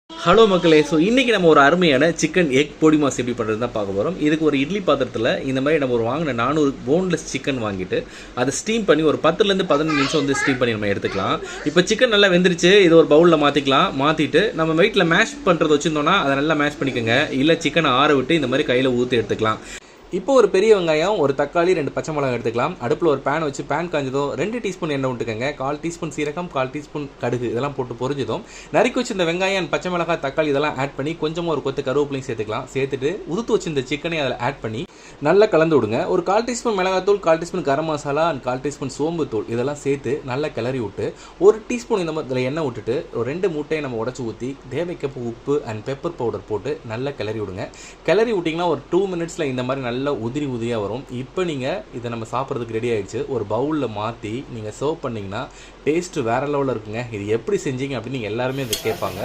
Hello மக்களே, so இன்றைக்கி நம்ம ஒரு அருமையான சிக்கன் எக் பொடி மாஸ் எப்படி பண்ணுறது தான் பார்க்க போகிறோம். இதுக்கு ஒரு இட்லி பாத்திரத்தில் இந்த மாதிரி நம்ம ஒரு வாங்கின 400 போன்லெஸ் சிக்கன் வாங்கிட்டு அதை ஸ்டீம் பண்ணி ஒரு 10லேருந்து 15 நிமிஷம் வந்து ஸ்டீம் பண்ணி நம்ம எடுத்துக்கலாம். இப்போ சிக்கன் நல்லா வெந்துருச்சு, இது ஒரு பவுலில் மாற்றிக்கலாம். மாற்றிட்டு நம்ம வெயிட்டில் மேஷ் பண்ணுறது வச்சுருந்தோன்னா அதை நல்லா மேஷ் பண்ணிக்கோங்க. இல்லை சிக்கனை ஆற விட்டு இந்த மாதிரி கையில் ஊற்றி எடுத்துக்கலாம். இப்போ ஒரு பெரிய வெங்காயம், ஒரு தக்காளி, 2 பச்சை மிளகாய் எடுத்துக்கலாம். அடுப்பில் ஒரு பேன் வச்சு பேன் காஞ்சதும் 2 டீஸ்பூன் எண்ணெய் விட்டுக்கோங்க. 1/4 டீஸ்பூன் சீரகம், 1/4 டீஸ்பூன் கடுகு இதெல்லாம் போட்டு பொரிஞ்சதும் நறுக்கி வச்சு இந்த வெங்காயம், பச்சை மிளகாய், தக்காளி இதெல்லாம் ஆட் பண்ணி கொஞ்சமாக ஒரு கொத்து கருவேப்பிலையும் சேர்த்துக்கலாம். சேர்த்துட்டு உதுத்து வச்சு இந்த சிக்கனை அதில் ஆட் பண்ணி நல்லா கலந்து விடுங்க. ஒரு 1/4 டீஸ்பூன் மிளகாத்தூள், 1/4 teaspoon garam masala and 1/4 teaspoon சோம்பு தூள் இதெல்லாம் சேர்த்து நல்லா கிளறி விட்டு 1 டீஸ்பூன் இந்த மாதிரி இதில் எண்ணெய் விட்டுட்டு ஒரு 2 முட்டையை நம்ம உடச்சி ஊற்றி தேவைக்கப்போ உப்பு அண்ட் பெப்பர் பவுடர் போட்டு நல்லா கிளறி விடுங்க. கிளறி விட்டிங்கன்னா ஒரு 2 மினிட்ஸில் இந்த மாதிரி நல்லா உதிரியாக வரும். இப்போ நீங்கள் இதை நம்ம சாப்பிட்றதுக்கு ரெடி ஆகிடுச்சு. ஒரு பவுலில் மாற்றி நீங்கள் சர்வ் பண்ணிங்கன்னா டேஸ்ட்டு வேறு லெவலில் இருக்குங்க. இது எப்படி செஞ்சீங்க அப்படின்னு நீங்கள் எல்லாருமே இதை கேட்பாங்க.